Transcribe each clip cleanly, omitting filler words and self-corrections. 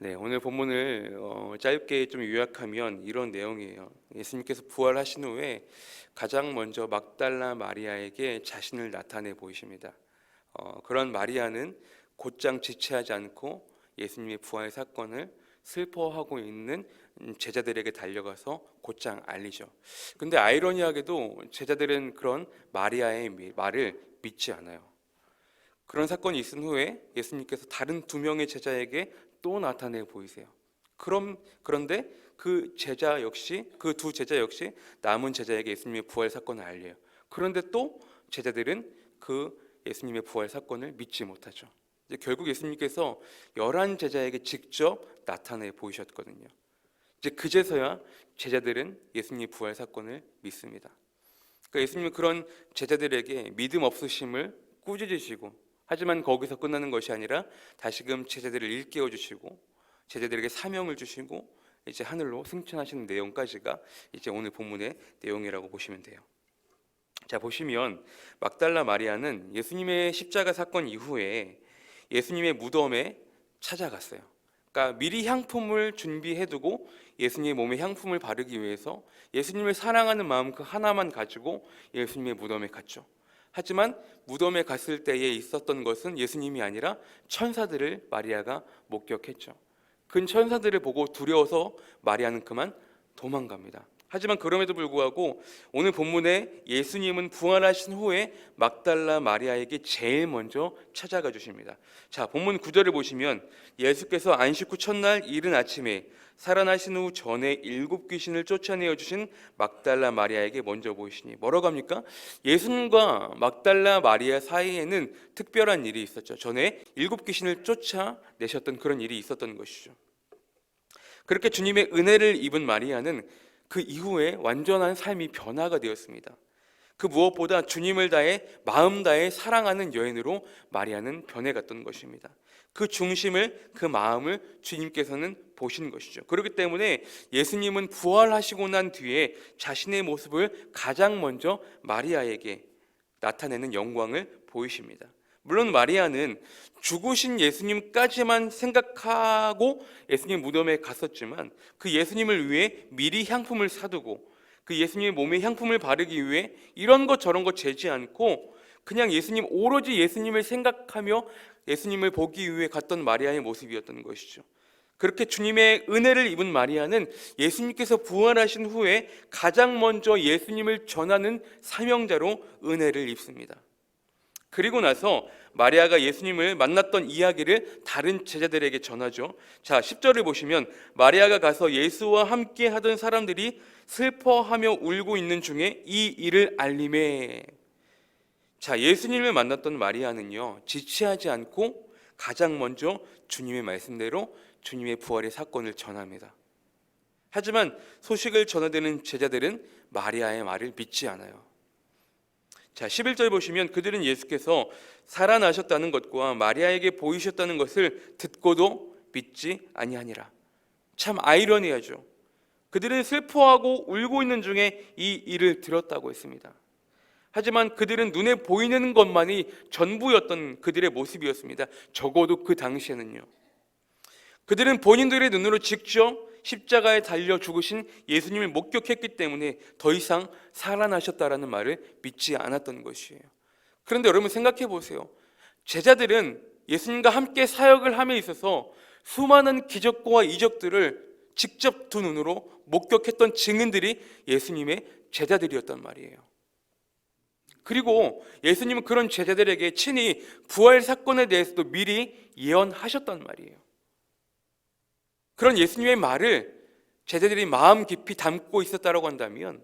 네, 오늘 본문을 짧게 좀 요약하면 이런 내용이에요. 예수님께서 부활하신 후에 가장 먼저 막달라 마리아에게 자신을 나타내 보이십니다. 그런 마리아는 곧장 지체하지 않고 예수님의 부활 사건을 슬퍼하고 있는 제자들에게 달려가서 곧장 알리죠. 근데 아이러니하게도 제자들은 그런 마리아의 말을 믿지 않아요. 그런 사건이 있은 후에 예수님께서 다른 두 명의 제자에게 또 나타내 보이세요. 그런데 그 두 제자 역시 남은 제자에게 예수님의 부활 사건을 알려요. 그런데 또 제자들은 그 예수님의 부활 사건을 믿지 못하죠. 이제 결국 예수님께서 11 제자에게 직접 나타내 보이셨거든요. 이제 그제서야 제자들은 예수님의 부활 사건을 믿습니다. 그러니까 예수님은 그런 제자들에게 믿음 없으심을 꾸짖으시고, 하지만 거기서 끝나는 것이 아니라 다시금 제자들을 일깨워 주시고 제자들에게 사명을 주시고 이제 하늘로 승천하시는 내용까지가 이제 오늘 본문의 내용이라고 보시면 돼요. 자, 보시면 막달라 마리아는 예수님의 십자가 사건 이후에 예수님의 무덤에 찾아갔어요. 그러니까 미리 향품을 준비해두고 예수님의 몸에 향품을 바르기 위해서 예수님을 사랑하는 마음 그 하나만 가지고 예수님의 무덤에 갔죠. 하지만 무덤에 갔을 때에 있었던 것은 예수님이 아니라 천사들을 마리아가 목격했죠. 그 천사들을 보고 두려워서 마리아는 그만 도망갑니다. 하지만 그럼에도 불구하고 오늘 본문에 예수님은 부활하신 후에 막달라 마리아에게 제일 먼저 찾아가 주십니다. 자, 본문 9절을 보시면 예수께서 안식 후 첫날 이른 아침에 살아나신 후 전에 7 귀신을 쫓아내어 주신 막달라 마리아에게 먼저 보이시니, 뭐라고 합니까? 예수님과 막달라 마리아 사이에는 특별한 일이 있었죠. 전에 7 귀신을 쫓아내셨던 그런 일이 있었던 것이죠. 그렇게 주님의 은혜를 입은 마리아는 그 이후에 완전한 삶이 변화가 되었습니다. 그 무엇보다 주님을 다해 마음 다해 사랑하는 여인으로 마리아는 변해갔던 것입니다. 그 중심을, 그 마음을 주님께서는 보신 것이죠. 그렇기 때문에 예수님은 부활하시고 난 뒤에 자신의 모습을 가장 먼저 마리아에게 나타내는 영광을 보이십니다. 물론 마리아는 죽으신 예수님까지만 생각하고 예수님 무덤에 갔었지만 그 예수님을 위해 미리 향품을 사두고 그 예수님의 몸에 향품을 바르기 위해 이런 것 저런 것 재지 않고 그냥 오로지 예수님을 생각하며 예수님을 보기 위해 갔던 마리아의 모습이었던 것이죠. 그렇게 주님의 은혜를 입은 마리아는 예수님께서 부활하신 후에 가장 먼저 예수님을 전하는 사명자로 은혜를 입습니다. 그리고 나서 마리아가 예수님을 만났던 이야기를 다른 제자들에게 전하죠. 자, 10절을 보시면 마리아가 가서 예수와 함께 하던 사람들이 슬퍼하며 울고 있는 중에 이 일을 알림해. 자, 예수님을 만났던 마리아는요, 지체하지 않고 가장 먼저 주님의 말씀대로 주님의 부활의 사건을 전합니다. 하지만 소식을 전해드는 제자들은 마리아의 말을 믿지 않아요. 자, 11절 보시면 그들은 예수께서 살아나셨다는 것과 마리아에게 보이셨다는 것을 듣고도 믿지 아니하니라. 참 아이러니하죠. 그들은 슬퍼하고 울고 있는 중에 이 일을 들었다고 했습니다. 하지만 그들은 눈에 보이는 것만이 전부였던 그들의 모습이었습니다. 적어도 그 당시에는요. 그들은 본인들의 눈으로 직접 십자가에 달려 죽으신 예수님을 목격했기 때문에 더 이상 살아나셨다라는 말을 믿지 않았던 것이에요. 그런데 여러분 생각해 보세요. 제자들은 예수님과 함께 사역을 함에 있어서 수많은 기적과 이적들을 직접 두 눈으로 목격했던 증인들이 예수님의 제자들이었단 말이에요. 그리고 예수님은 그런 제자들에게 친히 부활 사건에 대해서도 미리 예언하셨단 말이에요. 그런 예수님의 말을 제자들이 마음 깊이 담고 있었다고 한다면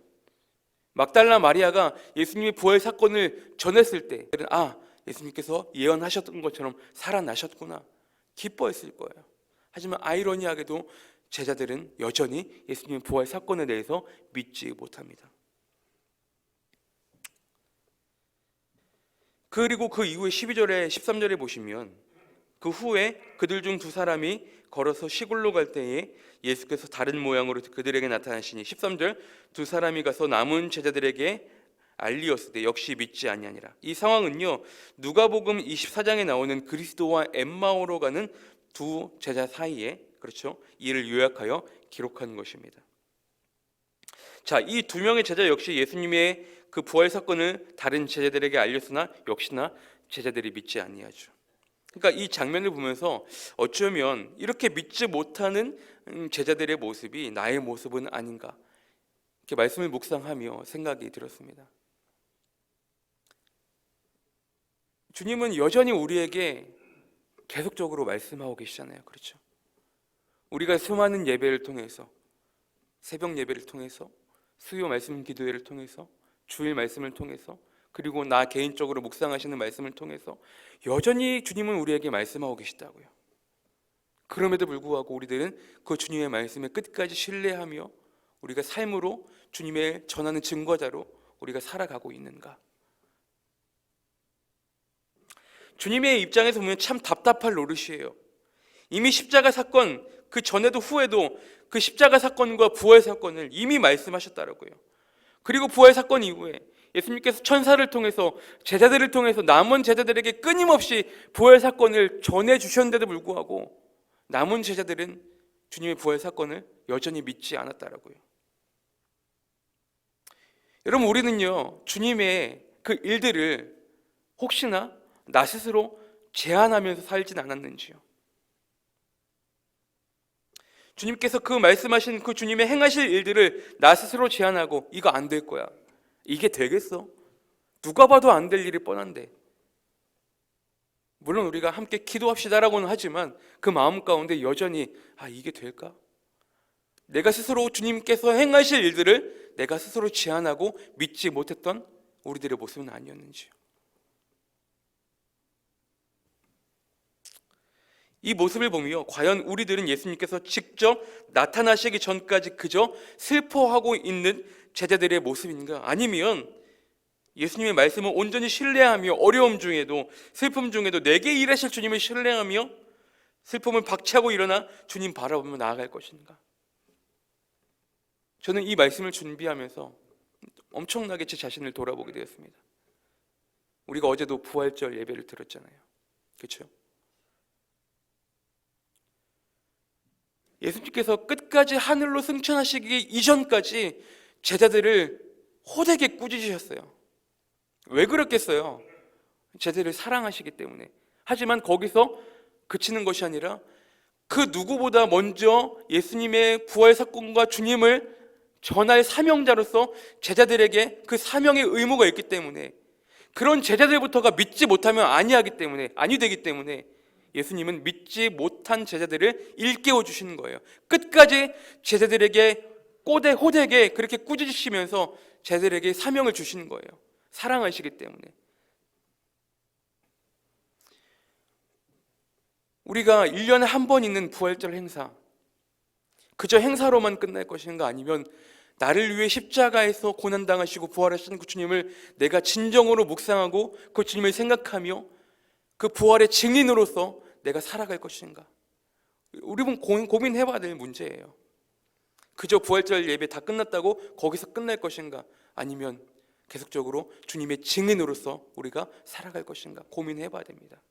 막달라 마리아가 예수님의 부활 사건을 전했을 때 예수님께서 예언하셨던 것처럼 살아나셨구나 기뻐했을 거예요. 하지만 아이러니하게도 제자들은 여전히 예수님의 부활 사건에 대해서 믿지 못합니다. 그리고 그 이후에 12절에 13절에 보시면 그 후에 그들 중 2 사람이 걸어서 시골로 갈 때에 예수께서 다른 모양으로 그들에게 나타나시니 13절 2 사람이 가서 남은 제자들에게 알리었을 때 역시 믿지 아니하니라. 이 상황은요, 누가복음 24장에 나오는 그리스도와 엠마오로 가는 2 제자 사이에 그렇죠? 이를 요약하여 기록한 것입니다. 자, 이 두 명의 제자 역시 예수님의 그 부활 사건을 다른 제자들에게 알렸으나 역시나 제자들이 믿지 아니하죠. 그러니까 이 장면을 보면서 어쩌면 이렇게 믿지 못하는 제자들의 모습이 나의 모습은 아닌가, 이렇게 말씀을 묵상하며 생각이 들었습니다. 주님은 여전히 우리에게 계속적으로 말씀하고 계시잖아요. 그렇죠? 우리가 수많은 예배를 통해서, 새벽 예배를 통해서, 수요 말씀 기도회를 통해서, 주일 말씀을 통해서, 그리고 나 개인적으로 묵상하시는 말씀을 통해서 여전히 주님은 우리에게 말씀하고 계시다고요. 그럼에도 불구하고 우리들은 그 주님의 말씀에 끝까지 신뢰하며 우리가 삶으로 주님의 전하는 증거자로 우리가 살아가고 있는가? 주님의 입장에서 보면 참 답답할 노릇이에요. 이미 십자가 사건, 그 전에도 후에도 그 십자가 사건과 부활 사건을 이미 말씀하셨다라고요. 그리고 부활 사건 이후에 예수님께서 천사를 통해서, 제자들을 통해서 남은 제자들에게 끊임없이 부활 사건을 전해주셨는데도 불구하고 남은 제자들은 주님의 부활 사건을 여전히 믿지 않았다라고요. 여러분, 우리는요, 주님의 그 일들을 혹시나 나 스스로 제한하면서 살진 않았는지요? 주님께서 그 말씀하신 그 주님의 행하실 일들을 나 스스로 제한하고 이거 안 될 거야, 이게 되겠어? 누가 봐도 안 될 일이 뻔한데. 물론 우리가 함께 기도합시다라고는 하지만 그 마음 가운데 여전히 이게 될까? 내가 스스로 주님께서 행하실 일들을 내가 스스로 제한하고 믿지 못했던 우리들의 모습은 아니었는지요? 이 모습을 보며 과연 우리들은 예수님께서 직접 나타나시기 전까지 그저 슬퍼하고 있는 제자들의 모습인가? 아니면 예수님의 말씀을 온전히 신뢰하며 어려움 중에도, 슬픔 중에도 내게 일하실 주님을 신뢰하며 슬픔을 박차고 일어나 주님 바라보며 나아갈 것인가? 저는 이 말씀을 준비하면서 엄청나게 제 자신을 돌아보게 되었습니다. 우리가 어제도 부활절 예배를 들었잖아요. 그렇죠? 예수님께서 끝까지 하늘로 승천하시기 이전까지 제자들을 호되게 꾸짖으셨어요. 왜 그랬겠어요? 제자들을 사랑하시기 때문에. 하지만 거기서 그치는 것이 아니라 그 누구보다 먼저 예수님의 부활 사건과 주님을 전할 사명자로서 제자들에게 그 사명의 의무가 있기 때문에, 그런 제자들부터가 믿지 못하면 아니 되기 때문에 예수님은 믿지 못한 제자들을 일깨워 주시는 거예요. 끝까지 제자들에게 호되게 그렇게 꾸짖으시면서 제자들에게 사명을 주시는 거예요. 사랑하시기 때문에. 우리가 1년에 한 번 있는 부활절 행사, 그저 행사로만 끝날 것인가? 아니면 나를 위해 십자가에서 고난당하시고 부활하신 그 주님을 내가 진정으로 묵상하고 그 주님을 생각하며 그 부활의 증인으로서 내가 살아갈 것인가? 우리는 고민해봐야 될 문제예요. 그저 부활절 예배 다 끝났다고 거기서 끝날 것인가? 아니면 계속적으로 주님의 증인으로서 우리가 살아갈 것인가? 고민해봐야 됩니다.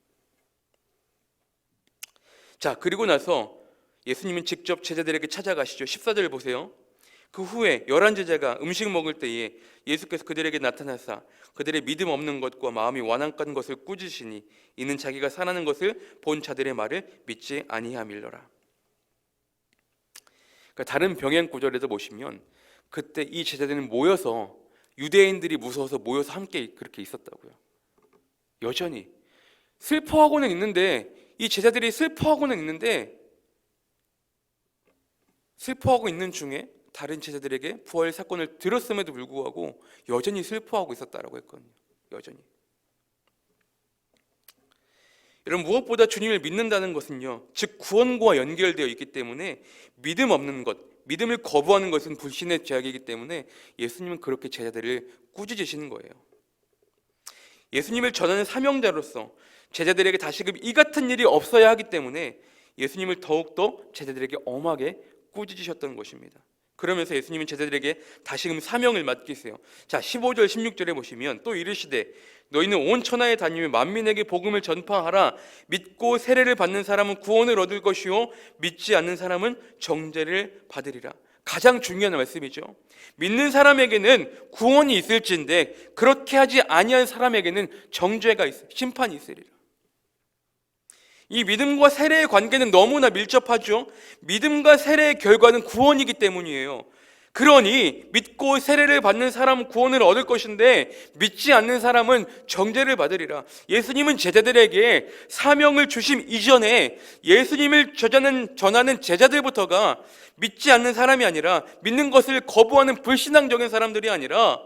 자, 그리고 나서 예수님은 직접 제자들에게 찾아가시죠. 14절 보세요. 그 후에 11제자가 음식 먹을 때에 예수께서 그들에게 나타나사 그들의 믿음 없는 것과 마음이 완악한 것을 꾸짖으시니 이는 자기가 살아난 것을 본 자들의 말을 믿지 아니함일러라. 그러니까 다른 병행 구절에서 보시면 그때 이 제자들은 모여서, 유대인들이 무서워서 모여서 함께 그렇게 있었다고요. 여전히 슬퍼하고는 있는데, 이 제자들이 슬퍼하고는 있는데, 슬퍼하고 있는 중에 다른 제자들에게 부활 사건을 들었음에도 불구하고 여전히 슬퍼하고 있었다라고 했거든요. 여전히. 여러분, 무엇보다 주님을 믿는다는 것은요, 즉 구원과 연결되어 있기 때문에 믿음 없는 것, 믿음을 거부하는 것은 불신의 죄악이기 때문에 예수님은 그렇게 제자들을 꾸짖으시는 거예요. 예수님을 전하는 사명자로서 제자들에게 다시금 이 같은 일이 없어야 하기 때문에 예수님을 더욱더 제자들에게 엄하게 꾸짖으셨던 것입니다. 그러면서 예수님은 제자들에게 다시금 사명을 맡기세요. 자, 15절 16절에 보시면 또 이르시되 너희는 온 천하에 다니며 만민에게 복음을 전파하라. 믿고 세례를 받는 사람은 구원을 얻을 것이요 믿지 않는 사람은 정죄를 받으리라. 가장 중요한 말씀이죠. 믿는 사람에게는 구원이 있을진데 그렇게 하지 아니한 사람에게는 정죄가 있어, 심판이 있으리라. 이 믿음과 세례의 관계는 너무나 밀접하죠. 믿음과 세례의 결과는 구원이기 때문이에요. 그러니 믿고 세례를 받는 사람은 구원을 얻을 것인데 믿지 않는 사람은 정죄를 받으리라. 예수님은 제자들에게 사명을 주심 이전에 예수님을 전하는 제자들부터가 믿지 않는 사람이 아니라, 믿는 것을 거부하는 불신앙적인 사람들이 아니라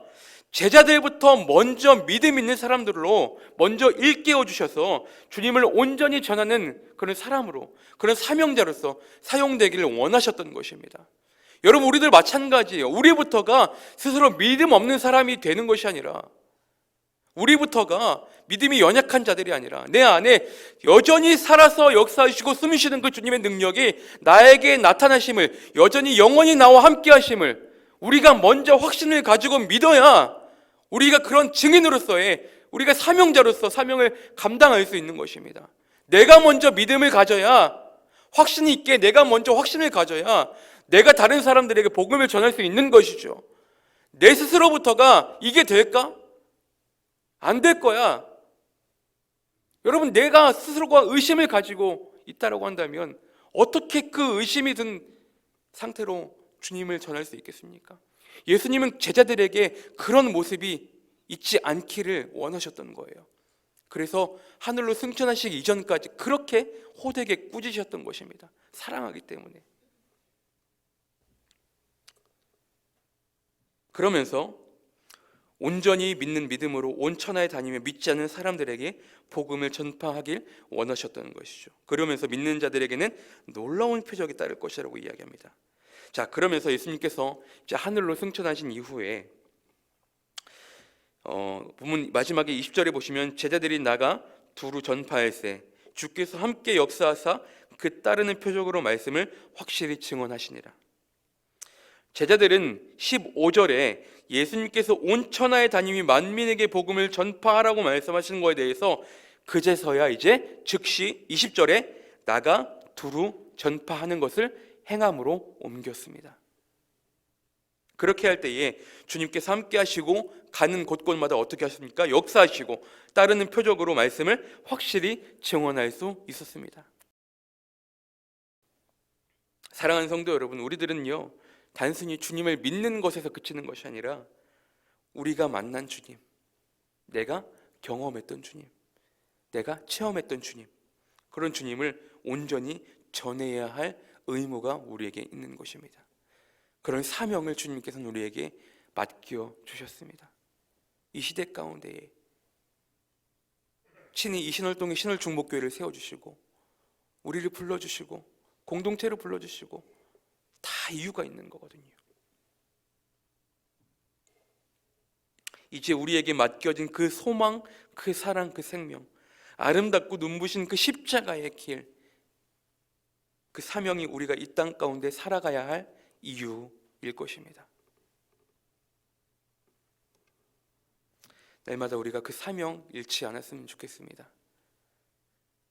제자들부터 먼저 믿음 있는 사람들로 먼저 일깨워 주셔서 주님을 온전히 전하는 그런 사람으로, 그런 사명자로서 사용되기를 원하셨던 것입니다. 여러분, 우리들 마찬가지예요. 우리부터가 스스로 믿음 없는 사람이 되는 것이 아니라, 우리부터가 믿음이 연약한 자들이 아니라 내 안에 여전히 살아서 역사하시고 숨쉬는 그 주님의 능력이 나에게 나타나심을, 여전히 영원히 나와 함께 하심을 우리가 먼저 확신을 가지고 믿어야 우리가 그런 증인으로서의, 우리가 사명자로서 사명을 감당할 수 있는 것입니다. 내가 먼저 믿음을 가져야, 확신이 있게 내가 먼저 확신을 가져야 내가 다른 사람들에게 복음을 전할 수 있는 것이죠. 내 스스로부터가 이게 될까? 안 될 거야. 여러분, 내가 스스로가 의심을 가지고 있다라고 한다면 어떻게 그 의심이 든 상태로 주님을 전할 수 있겠습니까? 예수님은 제자들에게 그런 모습이 있지 않기를 원하셨던 거예요. 그래서 하늘로 승천하시기 이전까지 그렇게 호되게 꾸짖으셨던 것입니다. 사랑하기 때문에. 그러면서 온전히 믿는 믿음으로 온 천하에 다니며 믿지 않는 사람들에게 복음을 전파하길 원하셨던 것이죠. 그러면서 믿는 자들에게는 놀라운 표적이 따를 것이라고 이야기합니다. 자, 그러면서 예수님께서 이제 하늘로 승천하신 이후에 본문 마지막에 20절에 보시면 제자들이 나가 두루 전파할세 주께서 함께 역사하사 그 따르는 표적으로 말씀을 확실히 증언하시니라. 제자들은 15절에 예수님께서 온 천하에 다니며 만민에게 복음을 전파하라고 말씀하시는 것에 대해서 그제서야 이제 즉시 20절에 나가 두루 전파하는 것을 행함으로 옮겼습니다. 그렇게 할 때에 주님께서 함께 하시고 가는 곳곳마다 어떻게 하십니까? 역사하시고 따르는 표적으로 말씀을 확실히 증언할 수 있었습니다. 사랑하는 성도 여러분, 우리들은요 단순히 주님을 믿는 것에서 그치는 것이 아니라 우리가 만난 주님, 내가 경험했던 주님, 내가 체험했던 주님, 그런 주님을 온전히 전해야 할 의무가 우리에게 있는 것입니다. 그런 사명을 주님께서는 우리에게 맡겨 주셨습니다. 이 시대 가운데에 친히 이 신월동의 신월중복교회를 세워주시고 우리를 불러주시고 공동체로 불러주시고 다 이유가 있는 거거든요. 이제 우리에게 맡겨진 그 소망, 그 사랑, 그 생명, 아름답고 눈부신 그 십자가의 길, 그 사명이 우리가 이 땅 가운데 살아가야 할 이유일 것입니다. 날마다 우리가 그 사명 잃지 않았으면 좋겠습니다.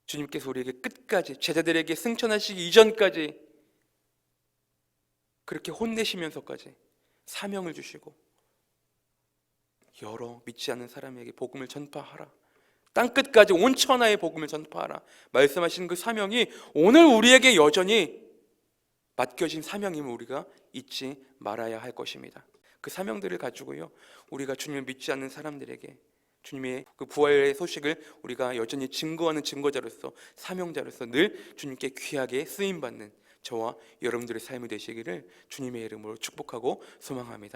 주님께서 우리에게 끝까지, 제자들에게 승천하시기 이전까지 그렇게 혼내시면서까지 사명을 주시고 여러 믿지 않는 사람에게 복음을 전파하라, 땅끝까지 온 천하에 복음을 전파하라 말씀하신 그 사명이 오늘 우리에게 여전히 맡겨진 사명임을 우리가 잊지 말아야 할 것입니다. 그 사명들을 가지고요 우리가 주님을 믿지 않는 사람들에게 주님의 그 부활의 소식을 우리가 여전히 증거하는 증거자로서, 사명자로서 늘 주님께 귀하게 쓰임받는 저와 여러분들의 삶이 되시기를 주님의 이름으로 축복하고 소망합니다.